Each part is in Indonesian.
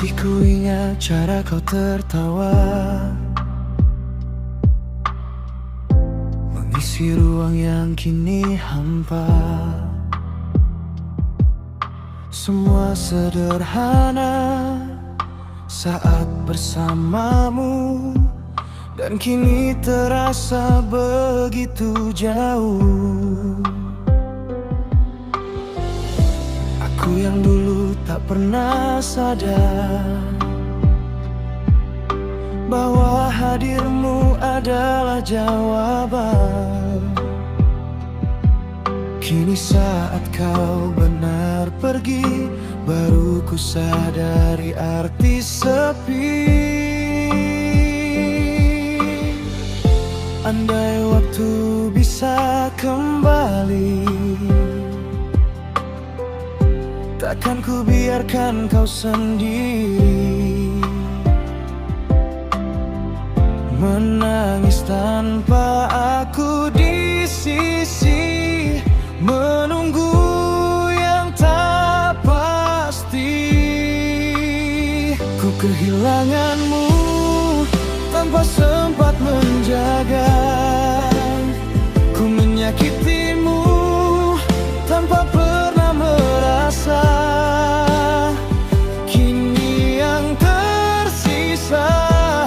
Masih ku ingat cara kau tertawa, mengisi ruang yang kini hampa. Semua sederhana saat bersamamu, dan kini terasa begitu jauh. Aku yang dulu tak pernah sadar bahwa hadirmu adalah jawaban. Kini saat kau benar pergi, baru ku sadari arti sepi. Andai waktu bisa kembali, takkan ku biarkan kau sendiri menangis tanpa aku di sisi, menunggu yang tak pasti. Ku kehilanganmu tanpa sempat menjaga, ku menyakitimu tanpa pernah merasa. Kini yang tersisa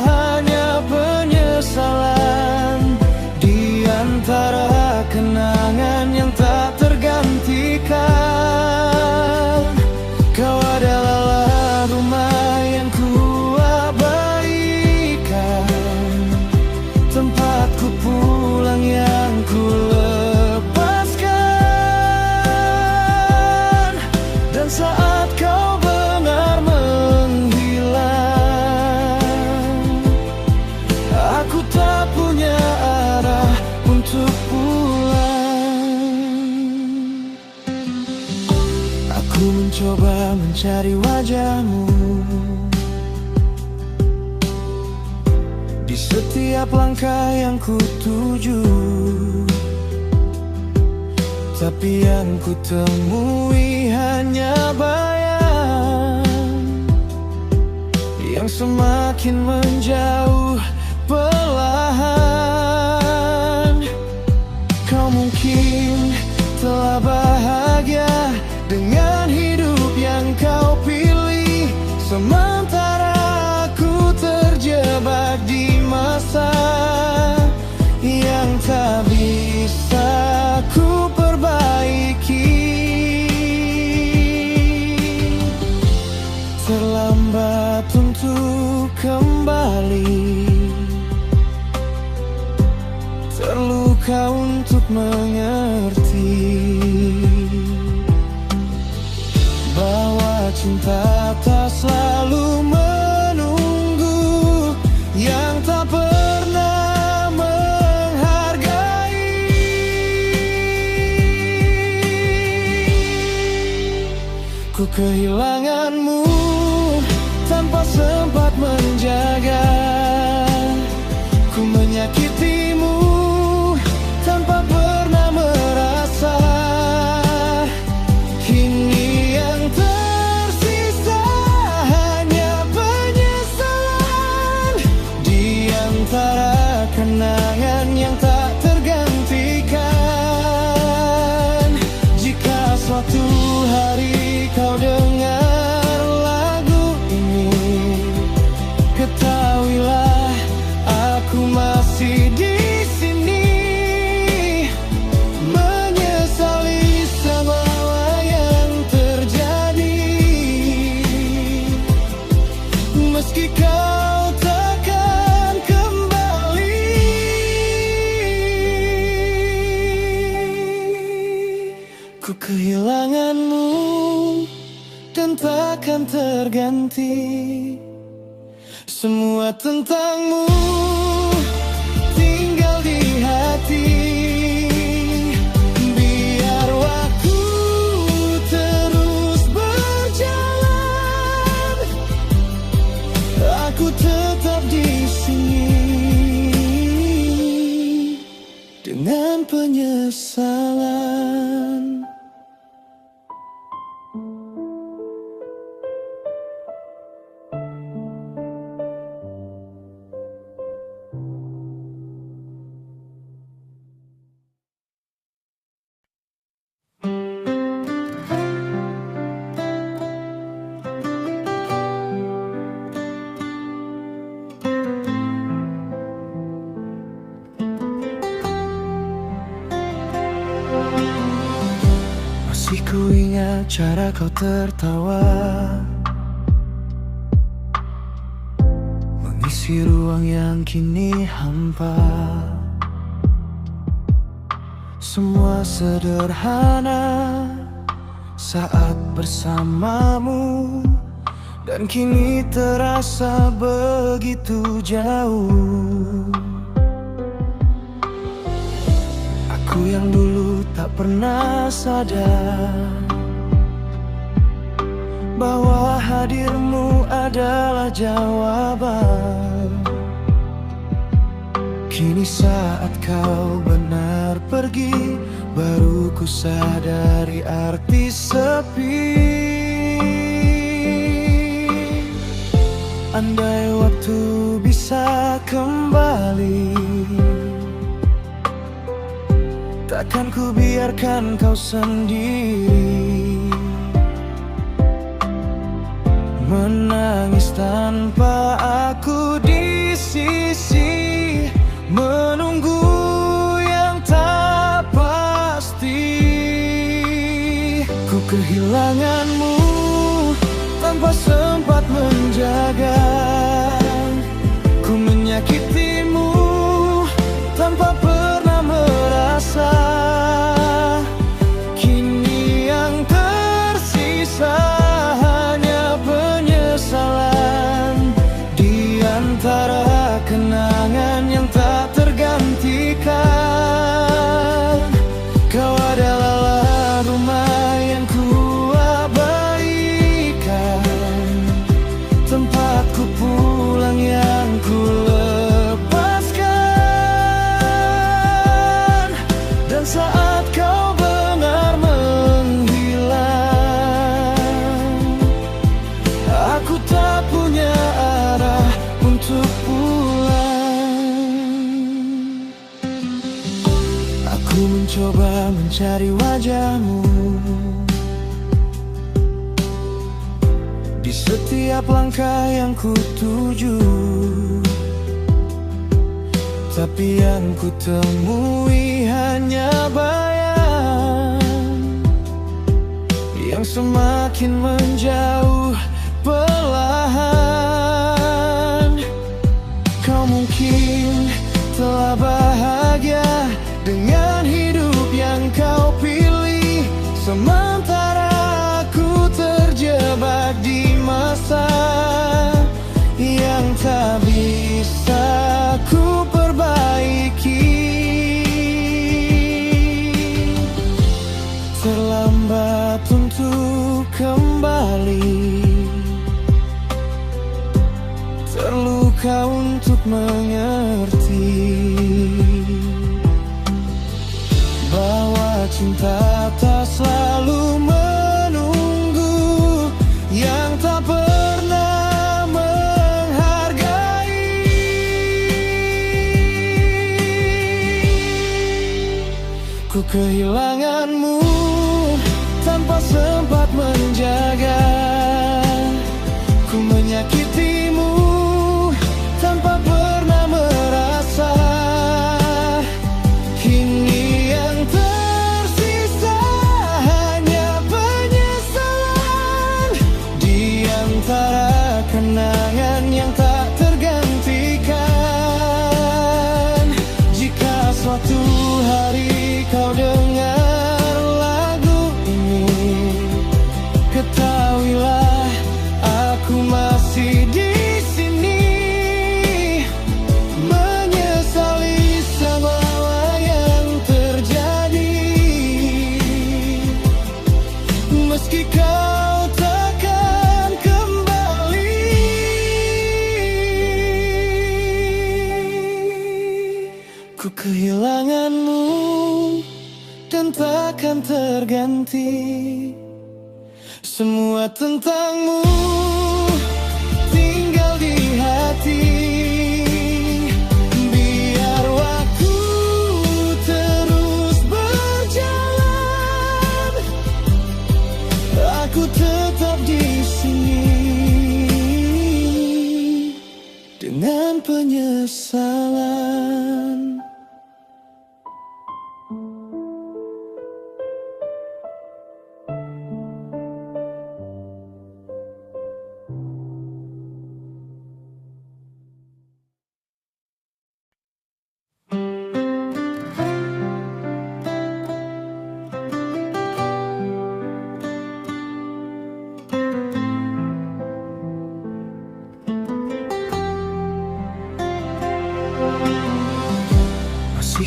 hanya penyesalan di antara kenangan yang tak tergantikan. Kau adalah rumah yang ku abaikan, tempatku pulang yang ku lepaskan. Dan saat kau benar menghilang, aku tak punya arah untuk pulang. Aku mencoba mencari wajahmu di setiap langkah yang ku tuju, tapi yang ku temui hanya bayang yang semakin menjauh perlahan. Kau mungkin telah bahagia dengan hidup yang kau pilih, sementara aku terjebak di masa yang tak bisa ku perbaiki. Terlambat untuk kembali, terluka untuk mengerti bahwa cinta tak selalu menunggu yang tak pernah menghargai. Ku kehilanganmu tanpa sempat menjaga, ku menyakitimu tanpa pernah merasa. Kini yang tersisa hanya penyesalan di antara kenangan yang tak tergantikan. Jika suatu hari kau dengar lagu ini, ketahuilah aku masih di sini, menyesali semua yang terjadi. Meski kau takkan kembali, ku kehilanganmu dan takkan terganti. Semua tentangmu tinggal di hati. Biar waktu terus berjalan, aku tetap di sini dengan penyesalan. cara kau tertawa mengisi ruang yang kini hampa. Semua sederhana saat bersamamu, dan kini terasa begitu jauh. Aku yang dulu tak pernah sadar bahwa hadirmu adalah jawaban. Kini saat kau benar pergi, baru ku sadari arti sepi. Andai waktu bisa kembali, takkan ku biarkan kau sendiri menangis tanpa aku di sisi, menunggu yang tak pasti. Ku kehilanganmu tanpa sempat menjaga, ku menyakitimu tanpa pernah merasa. Kini yang tersisa hanya penyesalan di antara kenangan yang tak tergantikan. Kau adalah rumah yang ku abaikan, tempatku pulang yang ku lepaskan. Dan saat kau benar menghilang, aku tak punya arah untuk pulang. Aku mencoba mencari wajahmu di setiap langkah yang ku tuju, tapi yang ku temui hanya bayang yang semakin menjauh perlahan. Kau mungkin telah bahagia dengan hidup yang kau pilih, sementara aku terjebak di masa yang tak bisa ku perbaiki. Terlambat untuk kembali, terluka untuk mengerti bahwa cinta tak selalu menunggu yang tak pernah menghargai. Ku kehilanganmu tanpa sempat menjaga, ku menyakitimu tanpa pernah merasa. Kini yang tersisa hanya penyesalan di antara kenangan yang tak tergantikan. Jika suatu hari kau dengar lagu ini, ketahuilah aku masih di sini, menyesali semua yang terjadi. Meski kau takkan kembali, ku kehilanganmu dan takkan terganti. Semua tentangmu tinggal di hati. Biar waktu terus berjalan, aku tetap di sini dengan penyesalan.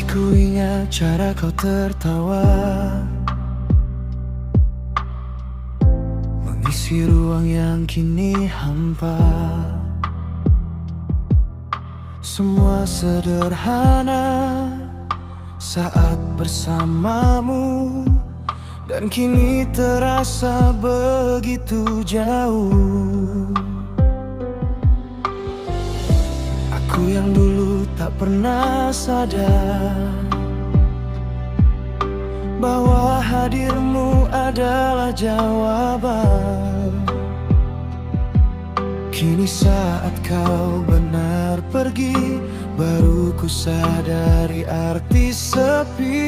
Ku ingat cara kau tertawa, mengisi ruang yang kini hampa. Semua sederhana saat bersamamu, dan kini terasa begitu jauh. Aku yang dulu tak pernah sadar bahwa hadirmu adalah jawaban. Kini saat kau benar pergi, baru ku sadari arti sepi.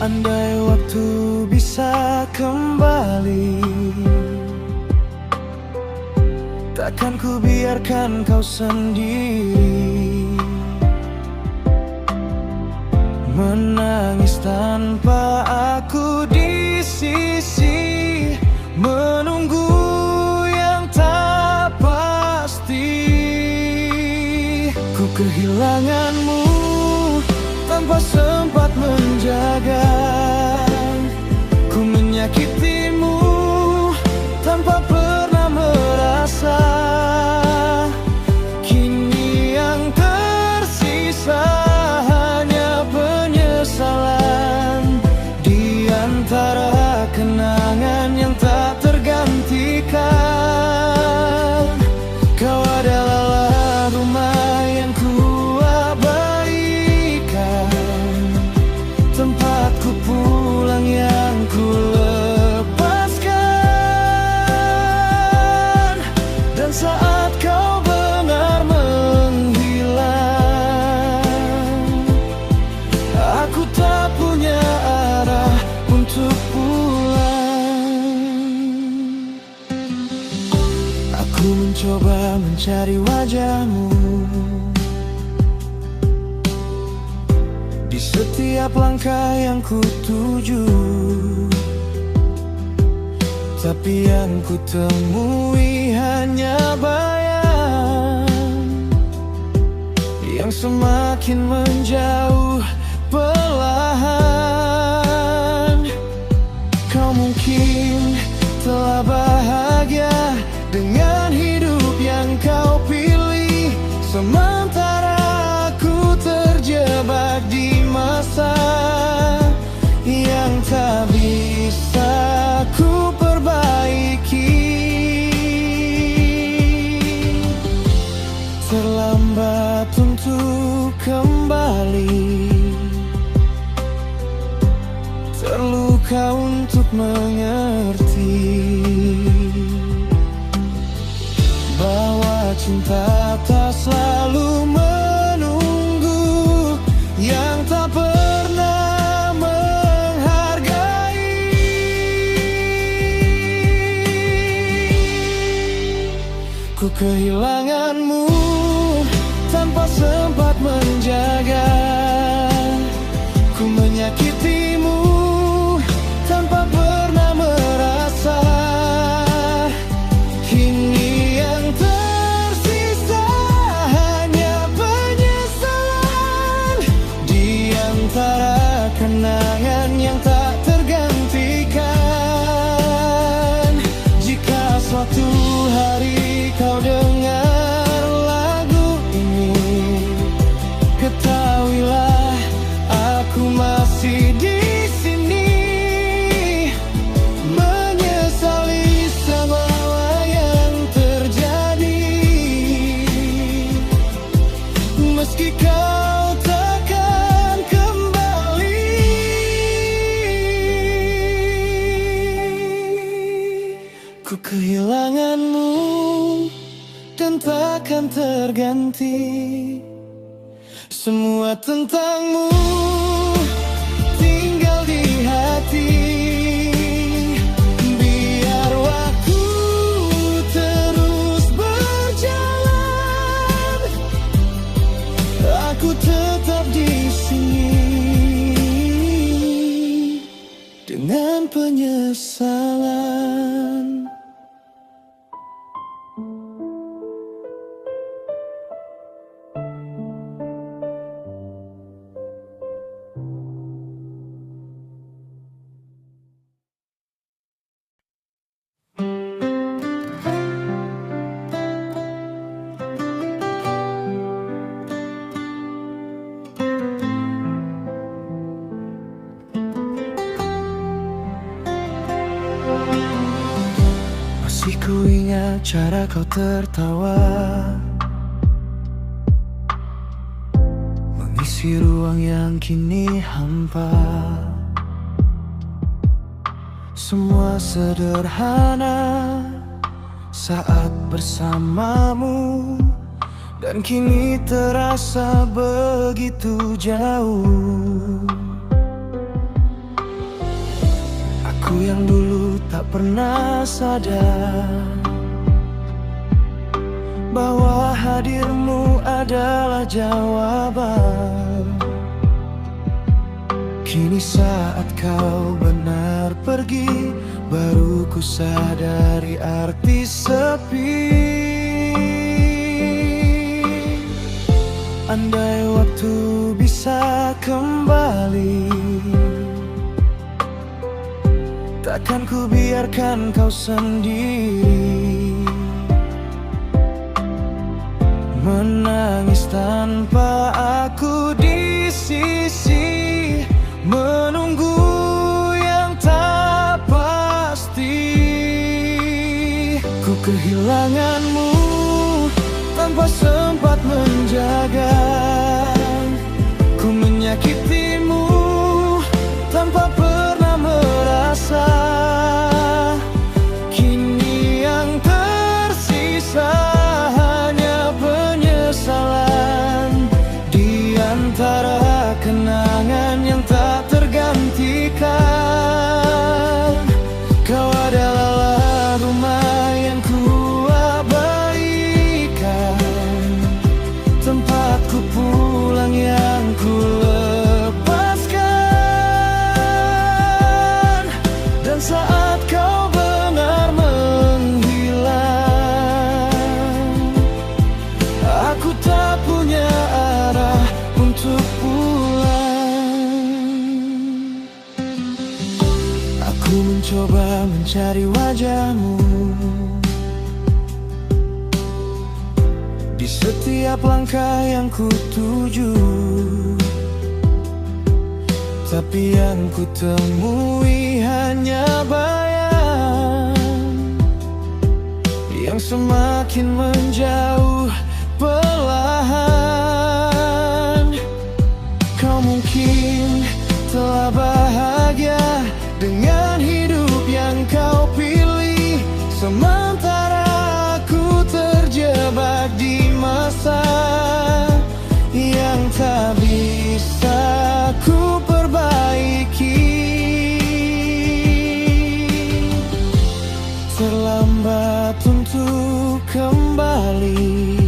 Andai waktu bisa kembali, takkan ku biarkan kau sendiri menangis tanpa aku di sisi, menunggu yang tak pasti. Ku kehilanganmu tanpa sempat menjaga, ku menyakitimu tanpa pernah merasa. Kini yang tersisa hanya penyesalan di antara kenangan yang tak tergantikan. Kau adalah rumah yang ku abaikan, tempatku pulang yang ku lepaskan. Dan saat kau benar menghilang, aku tak punya arah untuk pulang. Aku mencoba mencari wajahmu di setiap langkah yang ku tuju, tapi yang ku temui hanya bayang yang semakin menjauh perlahan. Kau mungkin telah bahagia dengan hidup yang kau pilih, sementara aku terjebak di masa yang tak bisa ku perbaiki. Terlambat untuk kembali, terluka untuk mengerti bahwa cinta tak selalu menunggu, yang tak pernah menghargai. Ku kehilanganmu tanpa sempat menjaga, ku menyakitimu tanpa pernah merasa. Kini yang tersisa hanya penyesalan di antara kenangan yang tak tergantikan. Jika suatu hari kau dengar lagu ini, ketahuilah aku masih di sini, menyesali semua yang terjadi. Meski kau takkan kembali, ku kehilanganmu dan takkan terganti. Semua tentangmu tinggal di hati. Biar waktu terus berjalan, aku tetap di sini dengan penyesalan. Masih ku ingat cara kau tertawa, mengisi ruang yang kini hampa. Semua sederhana saat bersamamu, dan kini terasa begitu jauh. Aku yang dulu tak pernah sadar bahwa hadirmu adalah jawaban. Kini saat kau benar pergi, baru ku sadari arti sepi. Andai waktu bisa kembali, takkan ku biarkan kau sendiri menangis tanpa aku di sisi, menunggu yang tak pasti. Ku kehilanganmu tanpa sempat menjaga, ku menyakitimu tanpa pernah merasa. Kini yang tersisa hanya penyesalan di antara kenangan yang tak tergantikan. Kau adalah rumah yang ku abaikan, tempatku pulang yang ku lepaskan. Dan saat kau benar menghilang, aku tak punya arah untuk pulang. Aku mencoba mencari wajahmu di setiap langkah yang ku tuju, tapi yang ku temui hanya bayang yang semakin menjauh perlahan. Kau mungkin telah bahagia dengan hidup yang kau pilih, sementara aku terjebak di masa yang tak bisa ku perbaiki. Terlambat untuk kembali,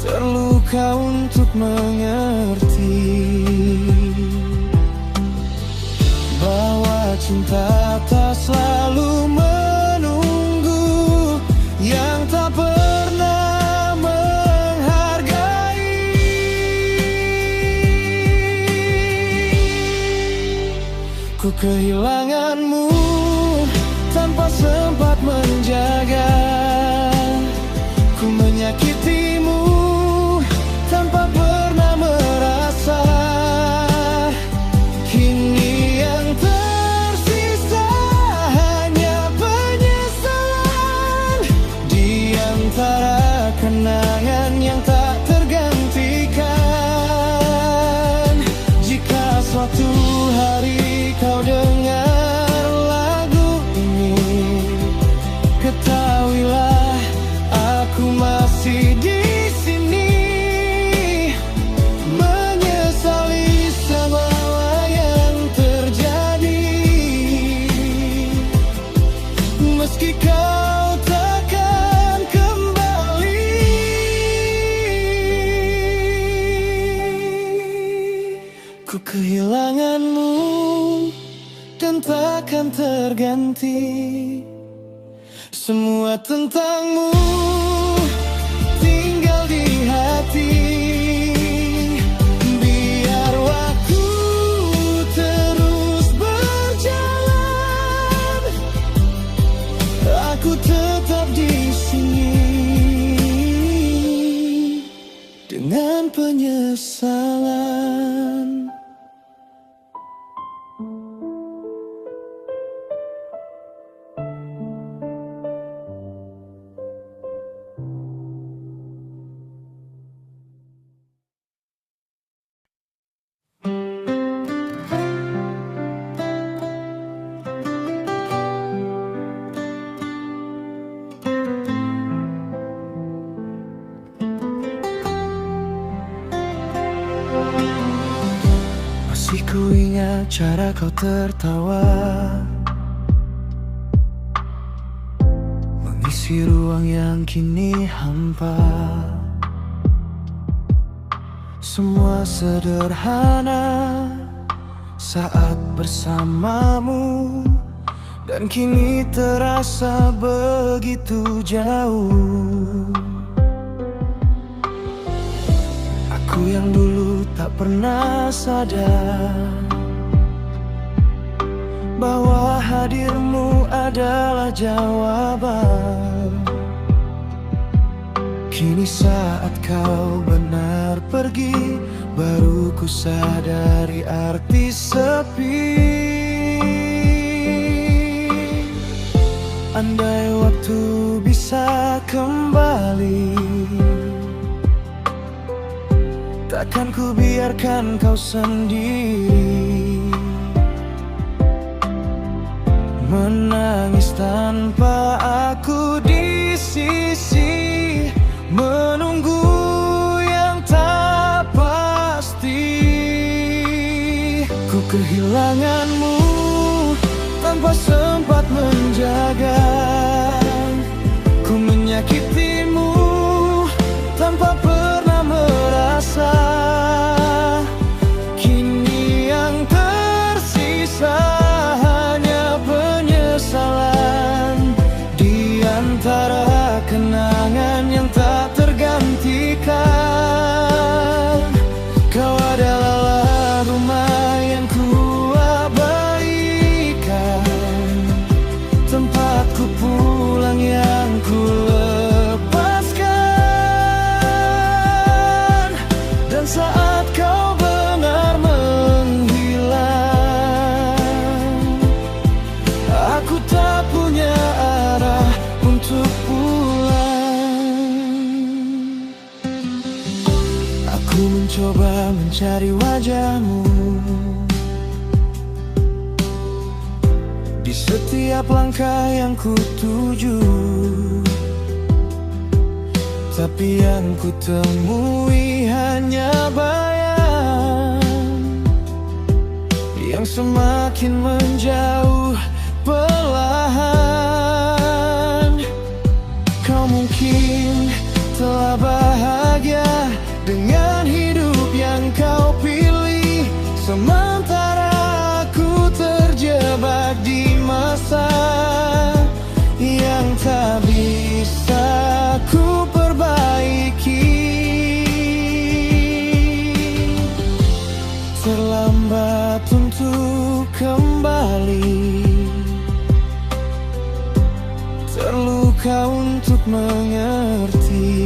terluka untuk mengerti bahwa cinta tak selalu menunggu yang tak pernah menghargai. Ku kehilanganmu tanpa sempat menjaga, ku menyakitimu tanpa pernah merasa. Kini yang tersisa hanya penyesalan di antara kenangan yang tak tergantikan. Jika suatu hari kau dengar lagu ini, ketahuilah aku masih di sini, menyesali semua yang terjadi. Meski kau takkan kembali, ku kehilanganmu dan takkan terganti. Semua tentangmu tinggal di hati. Biar waktu terus berjalan, aku tetap di sini dengan penyesalan. cara kau tertawa mengisi ruang yang kini hampa. Semua sederhana saat bersamamu, dan kini terasa begitu jauh. Aku yang dulu tak pernah sadar bahwa hadirmu adalah jawaban. Kini saat kau benar pergi, baru ku sadari arti sepi. Andai waktu bisa kembali, takkan ku biarkan kau sendiri menangis tanpa aku di sisi, menunggu yang tak pasti. Ku kehilanganmu tanpa sempat menjaga, ku menyakitimu tanpa pernah merasa. Kini yang tersisa hanya penyesalan di antara kenangan yang tak tergantikan. Kau adalah rumah yang ku abaikan, tempatku pulang yang ku lepaskan. Dan saat kau benar menghilang, aku tak punya arah untuk pulang. Aku mencoba mencari wajahmu di setiap langkah yang ku tuju, tapi yang ku temui hanya bayang yang semakin menjauh perlahan. Kau mungkin telah bahagia dengan hidup yang kau pilih, sementara aku terjebak di masa yang tak bisa ku perbaiki. Terlambat untuk kembali, terluka untuk mengerti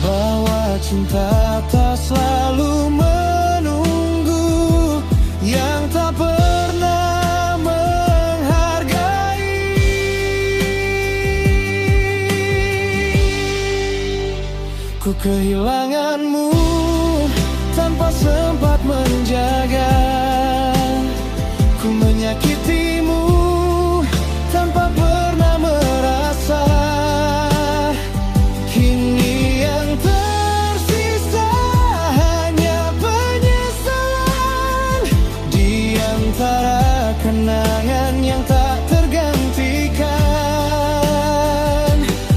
bahwa cinta tak selalu menunggu yang tak pernah menghargai. Ku kehilanganmu tanpa sempat menjaga, ku menyakitimu tanpa pernah merasa. Kini yang tersisa hanya penyesalan di antara kenangan yang tak tergantikan.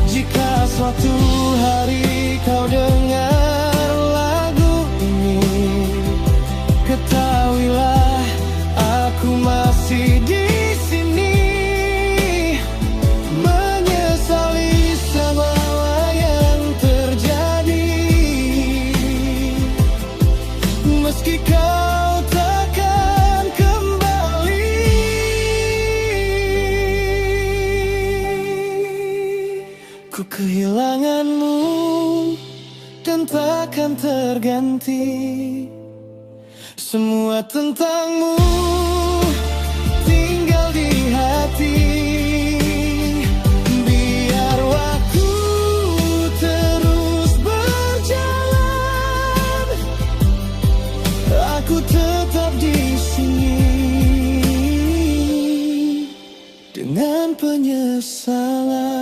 Jika suatu hari kau dengar lagu ini, ketahuilah aku masih di sini, menyesali semua yang terjadi. Meski kau takkan kembali, ku kehilanganmu dan takkan terganti. Semua tentangmu tinggal di hati. Biar waktu terus berjalan, aku tetap di sini dengan penyesalan.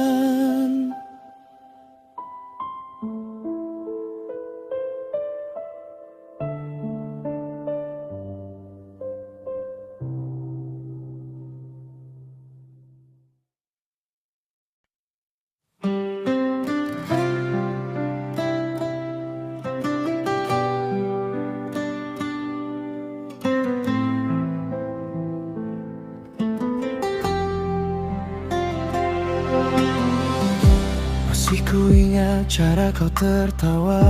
Ku ingat cara kau tertawa,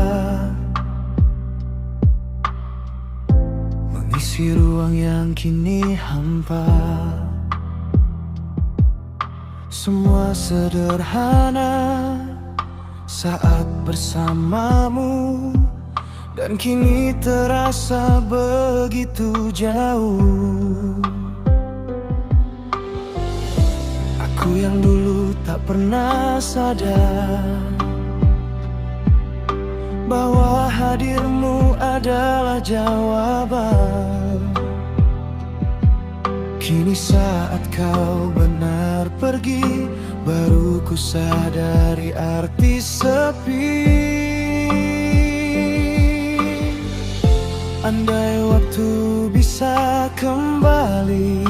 mengisi ruang yang kini hampa. Semua sederhana saat bersamamu, dan kini terasa begitu jauh. Aku yang dulu tak pernah sadar bahwa hadirmu adalah jawaban. Kini saat kau benar pergi, baru ku sadari arti sepi. Andai waktu bisa kembali,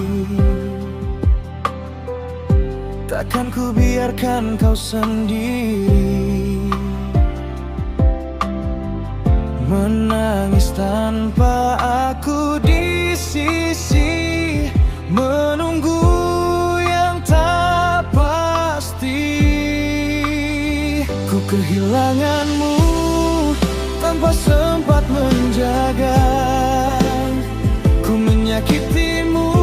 takkan ku biarkan kau sendiri menangis tanpa aku di sisi, menunggu yang tak pasti. Ku kehilanganmu tanpa sempat menjaga, ku menyakitimu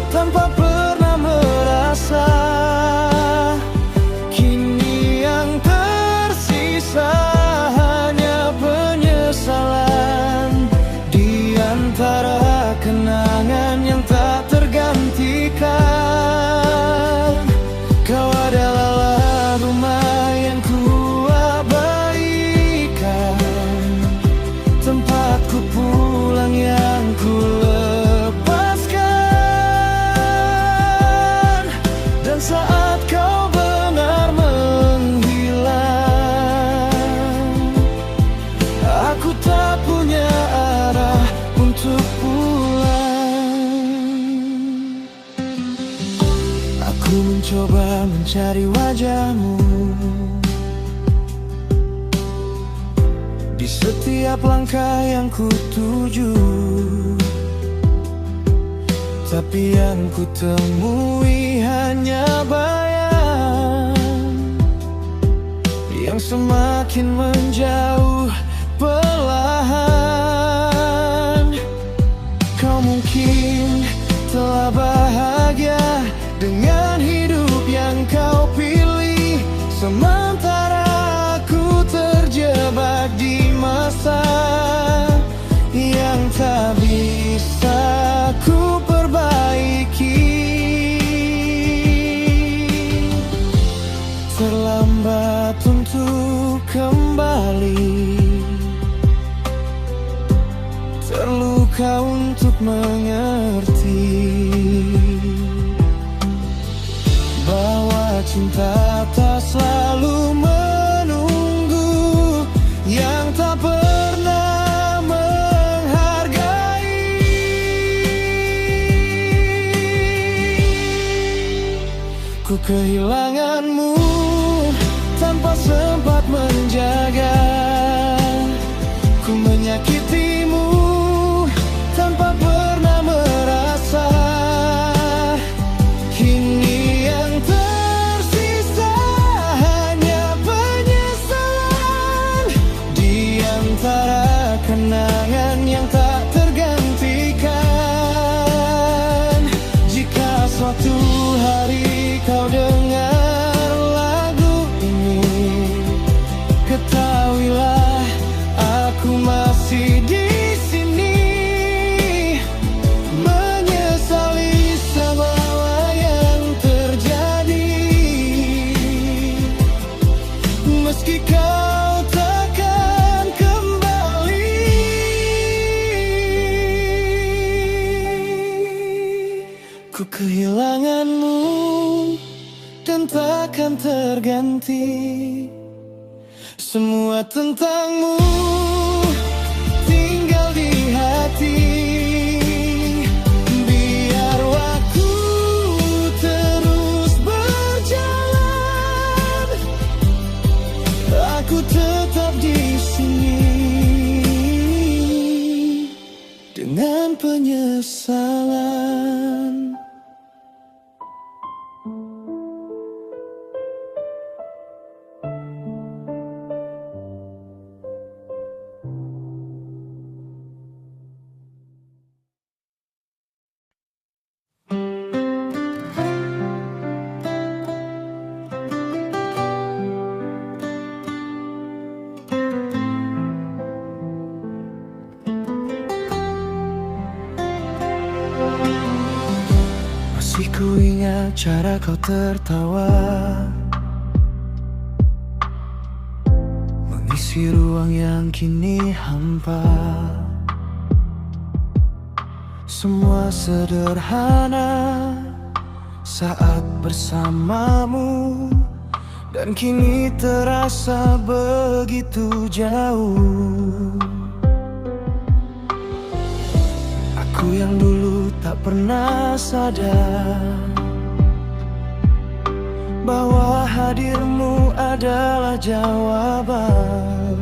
tanpa pernah merasa. Kini yang tersisa hanya penyesalan di antara kenangan yang tak tergantikan. Kau adalah rumah yang ku abaikan, tempatku pulang yang ku lepaskan. Dan saat kau benar menghilang, aku tak punya arah untuk pulang. Aku mencoba mencari wajahmu di setiap langkah yang ku tuju, tapi yang ku temui hanya bayang yang semakin menjauh perlahan. Kau mungkin telah bahagia dengan hidup yang kau pilih, sementara aku terjebak di masa yang tak bisa ku perbaiki. Terlambat untuk kembali, terluka untuk mengerti bahwa cinta tak selalu menunggu yang tak pernah menghargai. Ku kehilanganmu tanpa sempat menjaga, ku menyakitimu tanpa pernah merasa. Kini yang tersisa hanya penyesalan di antara kenangan yang tak tergantikan. Jika suatu hari kau dengar lagu ini, ketahuilah aku masih di sini, menyesali semua yang terjadi. Meski kau takkan kembali, ku kehilanganmu dan takkan terganti. Semua tentangmu tinggal di hati. Biar waktu terus berjalan, aku tetap di sini dengan penyesalan. Masih ku ingat cara kau tertawa, mengisi ruang yang kini hampa. Semua sederhana saat bersamamu, dan kini terasa begitu jauh. Aku yang dulu tak pernah sadar bahwa hadirmu adalah jawaban.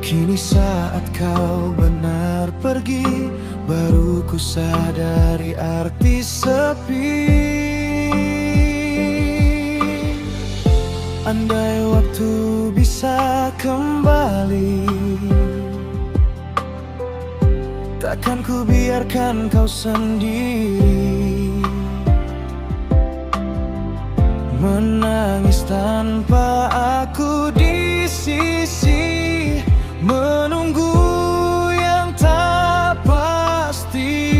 Kini saat kau benar pergi, baru ku sadari arti sepi. Andai waktu bisa kembali, takkan ku biarkan kau sendiri menangis tanpa aku di sisi, menunggu yang tak pasti.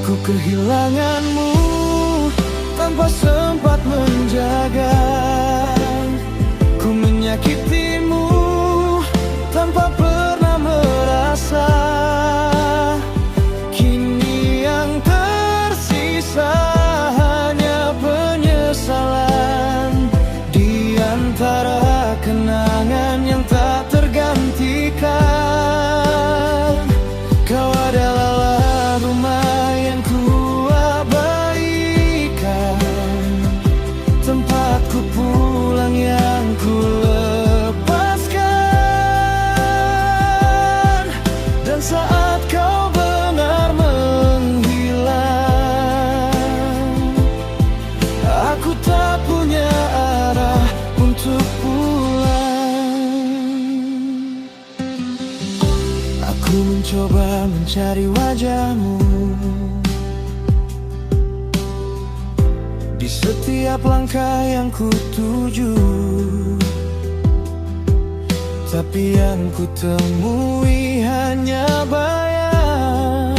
Ku kehilanganmu tanpa sempat menjaga, ku menyakitimu tanpa pernah merasa. Kini yang tersisa hanya penyesalan di antara kenangan yang tak tergantikan. Kau adalah rumah yang ku abaikan, tempatku pulang yang ku lepaskan. Dan saat kau benar menghilang, aku tak punya arah untuk pulang. Aku mencoba mencari wajahmu di setiap langkah yang ku tuju, tapi yang ku temui hanya bayang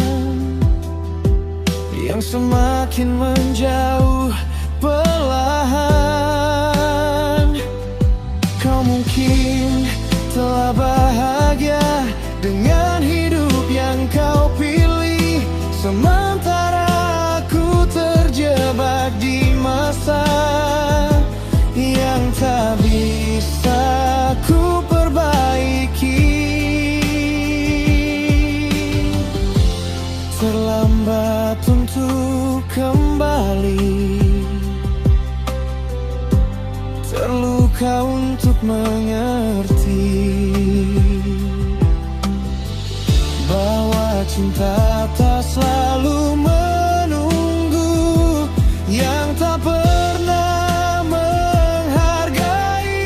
yang semakin menjauh perlahan. Kau mungkin telah bahagia dengan hidup yang kau pilih, sementara aku terjebak di masa yang tak bisa ku perbaiki. Terlambat untuk kembali, terluka untuk mengerti bahwa cinta tak selalu menunggu, yang tak pernah menghargai.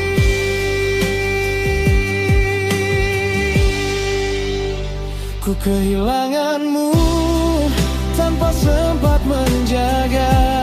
Ku kehilanganmu tanpa sempat menjaga,